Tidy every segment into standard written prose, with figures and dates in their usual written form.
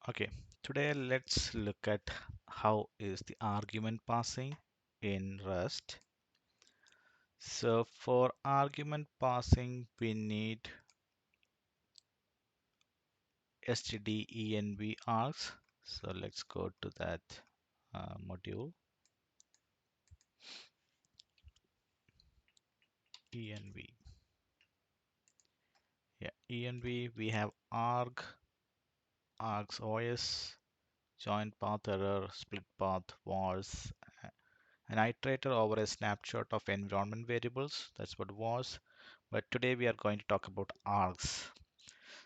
Okay, today let's look at how is the argument passing in Rust. So for argument passing, we need std args. So let's go to that module env. Yeah, env. We have args os, joint path error, split path was, an iterator over a snapshot of environment variables. That's what was. But today we are going to talk about args.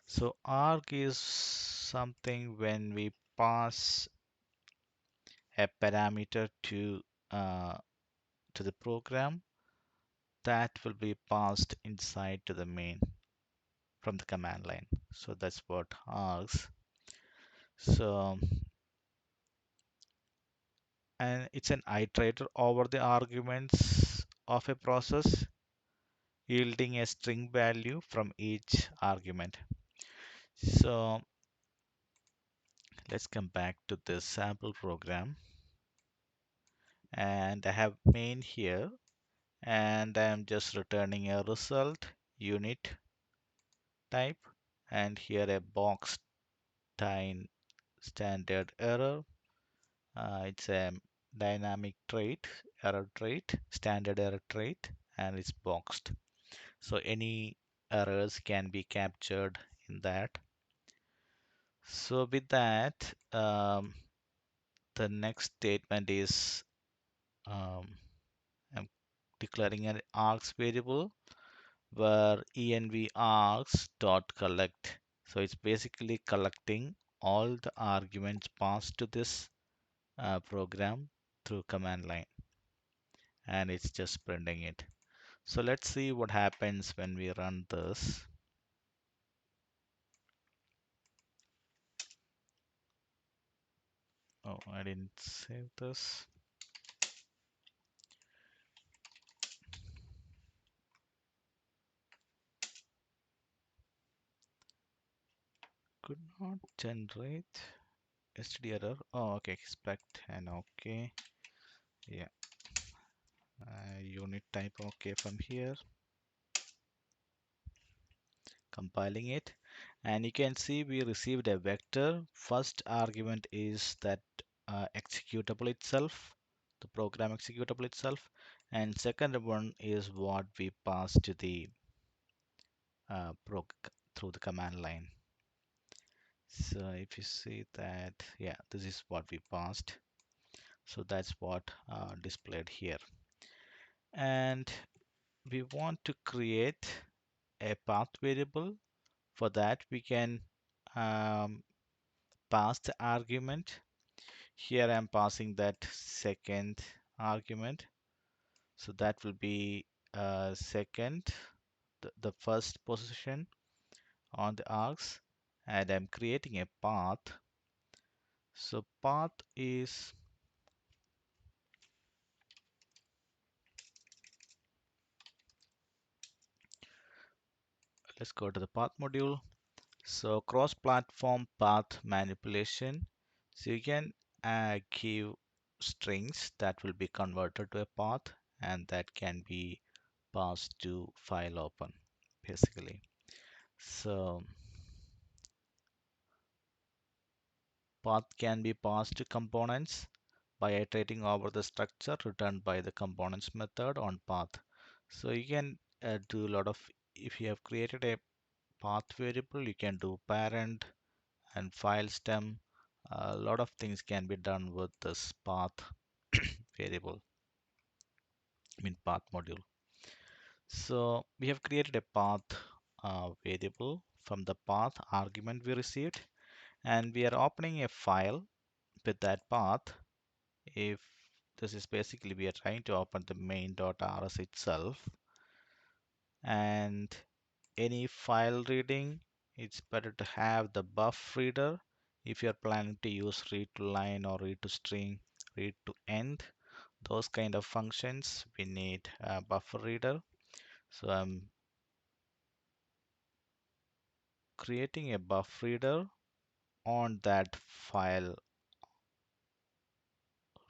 So arg is something when we pass a parameter to the program that will be passed inside to the main from the command line. So that's what args. So and it's an iterator over the arguments of a process, yielding a string value from each argument. So let's come back to this sample program, and I have main here, and I'm just returning a result unit type, and here a box time standard error. It's a dynamic trait, error trait, standard error trait, and it's boxed. So any errors can be captured in that. So with that, the next statement is I'm declaring an args variable where env args dot collect. So it's basically collecting all the arguments passed to this program through command line, and it's just printing it. So let's see what happens when we run this. Oh, I didn't save this. Could not generate std error. Oh, okay, expect and okay. Yeah, unit type okay from here. Compiling it, and you can see we received a vector. First argument is that executable itself, the program executable itself, and second one is what we pass to the through the command line. So if you see that, yeah, this is what we passed. So that's what displayed here, and we want to create a path variable. For that we can um, pass the argument. Here I'm passing that second argument. So that will be second, the first position on the args, and I'm creating a path. So path is, let's go to the path module. So cross-platform path manipulation. So you can give strings that will be converted to a path, and that can be passed to file open basically. So path can be passed to components by iterating over the structure returned by the components method on path. So you can do a lot of, if you have created a path variable, you can do parent and file stem. A lot of things can be done with this path variable, I mean path module. So we have created a path variable from the path argument we received, and we are opening a file with that path. If this is basically, we are trying to open the main.rs itself, and any file reading, it's better to have the buff reader. If you're planning to use read to line or read to string, read to end, those kind of functions, we need a buffer reader. So I'm creating a buff reader on that file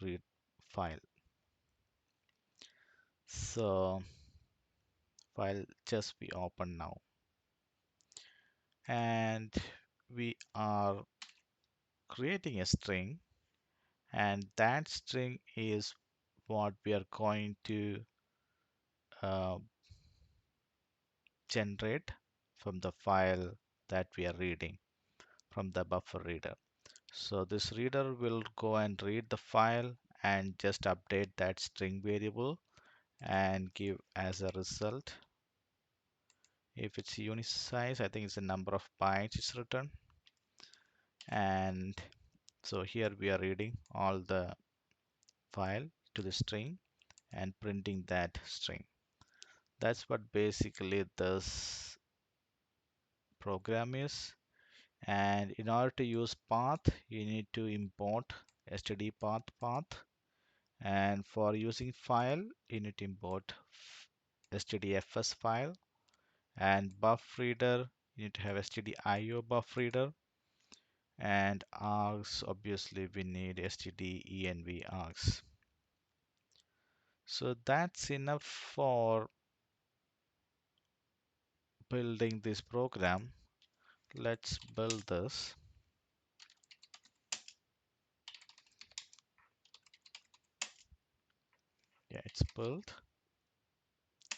read file. So file just be open now, and we are creating a string, and that string is what we are going to uh, generate from the file that we are reading from the buffer reader. So this reader will go and read the file and just update that string variable and give as a result. If it's unit size, I think it's the number of bytes it's written. And so here we are reading all the file to the string and printing that string. That's what basically this program is. And in order to use path, you need to import std path. And for using file, you need to import stdfs file. And buff reader, you need to have stdio buff reader. And args, obviously we need stdenv args. So that's enough for building this program. Let's build this. Yeah, it's built,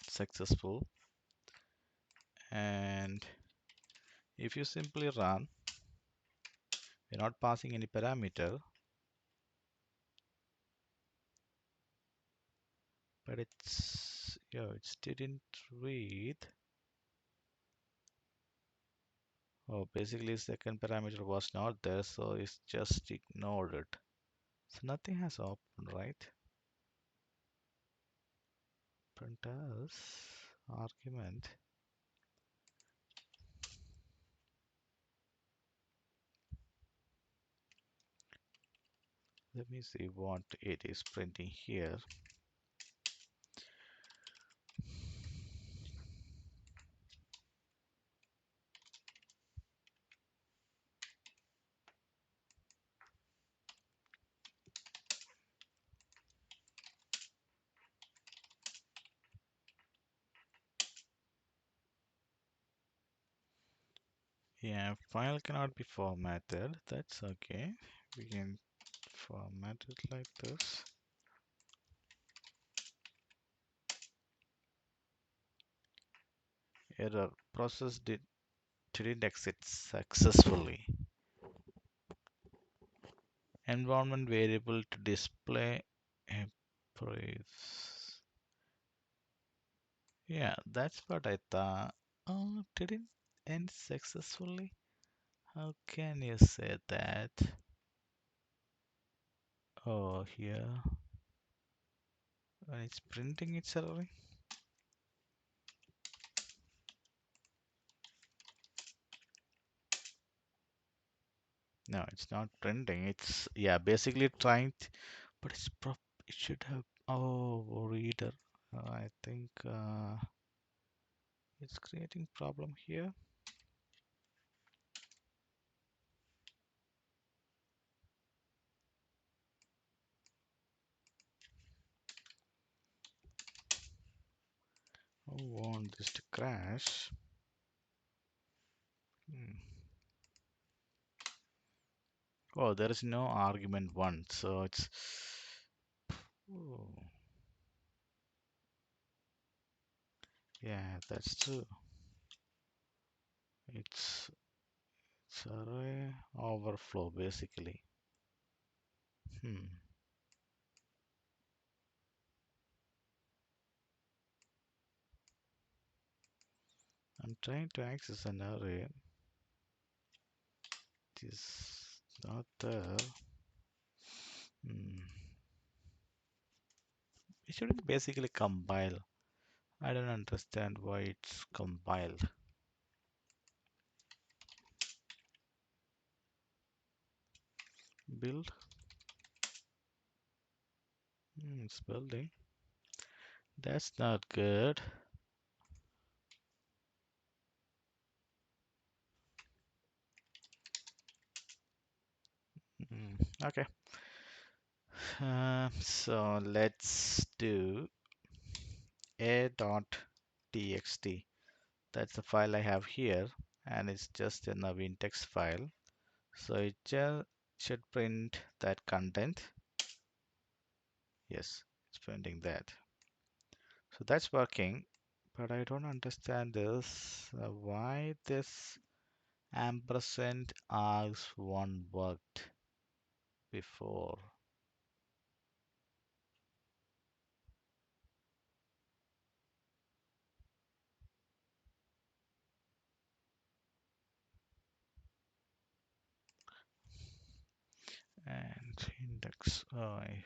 successful. And if you simply run, you're not passing any parameter, but it's, yeah, it didn't read. Oh, basically second parameter was not there, so it's just ignored it. So nothing has opened, right? Print as argument. Let me see what it is printing here. Yeah, file cannot be formatted. That's okay. We can format it like this. Error. Process didn't exit successfully. Environment variable to display a price. Yeah, that's what I thought. Oh, didn't end successfully? How can you say that? Oh, here. When it's printing itself. No, it's not printing. It's, yeah, basically trying to, but it should have, oh, reader. I think it's creating problem here. I want this to crash. Hmm. Oh, there is no argument one, so it's, oh, yeah, that's true. It's array overflow basically. Hmm. I'm trying to access an array. It is not there. Hmm. It shouldn't basically compile. I don't understand why it's compiled. Build. It's building. That's not good. Okay. So let's do a.txt. That's the file I have here, and it's just a Naveen text file. So it just should print that content. Yes, it's printing that. So that's working, but I don't understand this. Why this ampersand args one worked before? And index I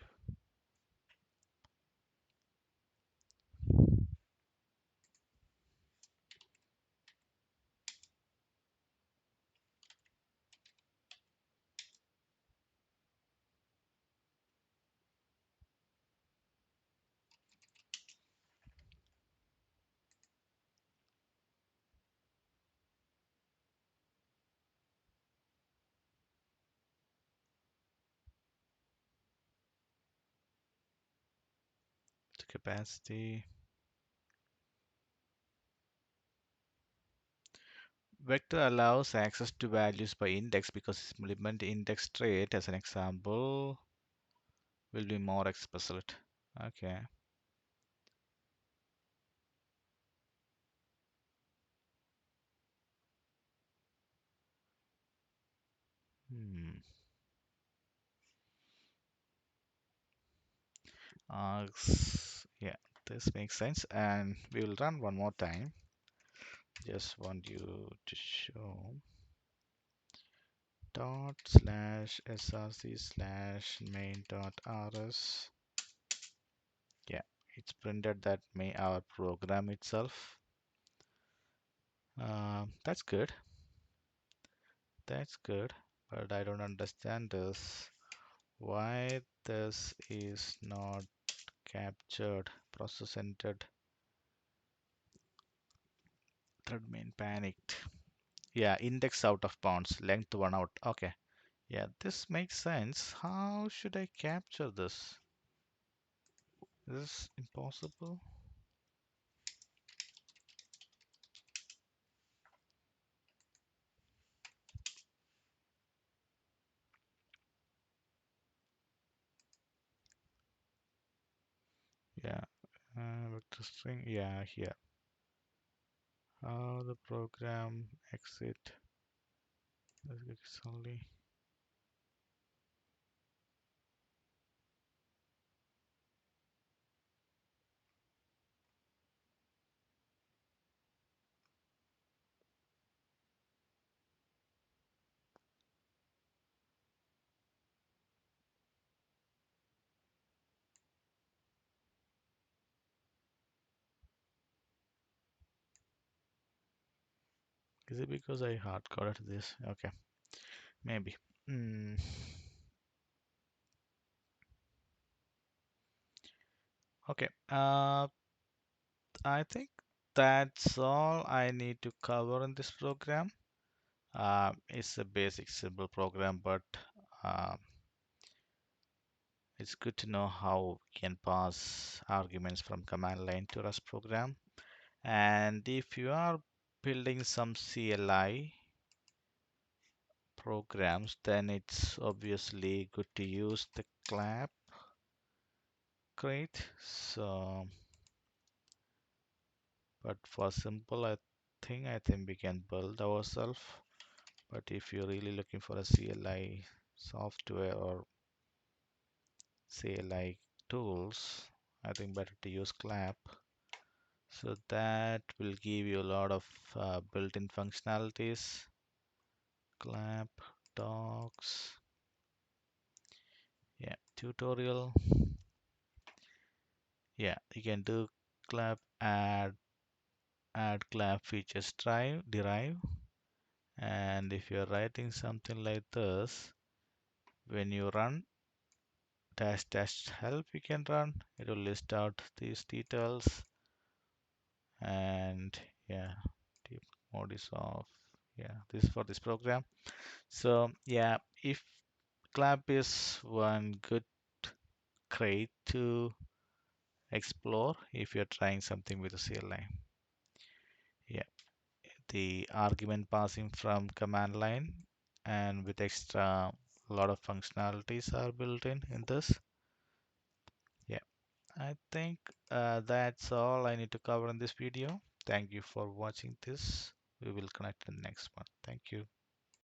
the capacity. Vector allows access to values by index because implement index trait as an example will be more explicit. Okay. Hmm. Yeah, this makes sense. And we will run one more time. Just want you to show dot slash src slash main dot rs. Yeah, it's printed that may our program itself. That's good. That's good. But I don't understand this. Why this is not captured? Process entered. Third main panicked. Yeah, index out of bounds. Length one out. Okay. Yeah, this makes sense. How should I capture this? Is this impossible? Yeah, vector string. Yeah, here. How the program exit. This only. Is it because I hard coded this? Okay, maybe. Hmm. Okay. I think that's all I need to cover in this program. It's a basic simple program, but uh, it's good to know how we can pass arguments from command line to Rust program. And if you are building some CLI programs, then it's obviously good to use the clap crate. So, but for simple, I think we can build ourselves. But if you're really looking for a CLI software or CLI tools, I think better to use clap. So that will give you a lot of built-in functionalities. Clap docs. Yeah, tutorial. Yeah, you can do clap add clap features derive. And if you're writing something like this, when you run dash dash help, you can run. It will list out these details. And yeah, deep mode is off. Yeah, this is for this program. So yeah, if Clap is one good crate to explore if you're trying something with a CLI. Yeah, the argument passing from command line and with extra lot of functionalities are built in this. Yeah, I think that's all I need to cover in this video. Thank you for watching this. We will connect in the next one. Thank you.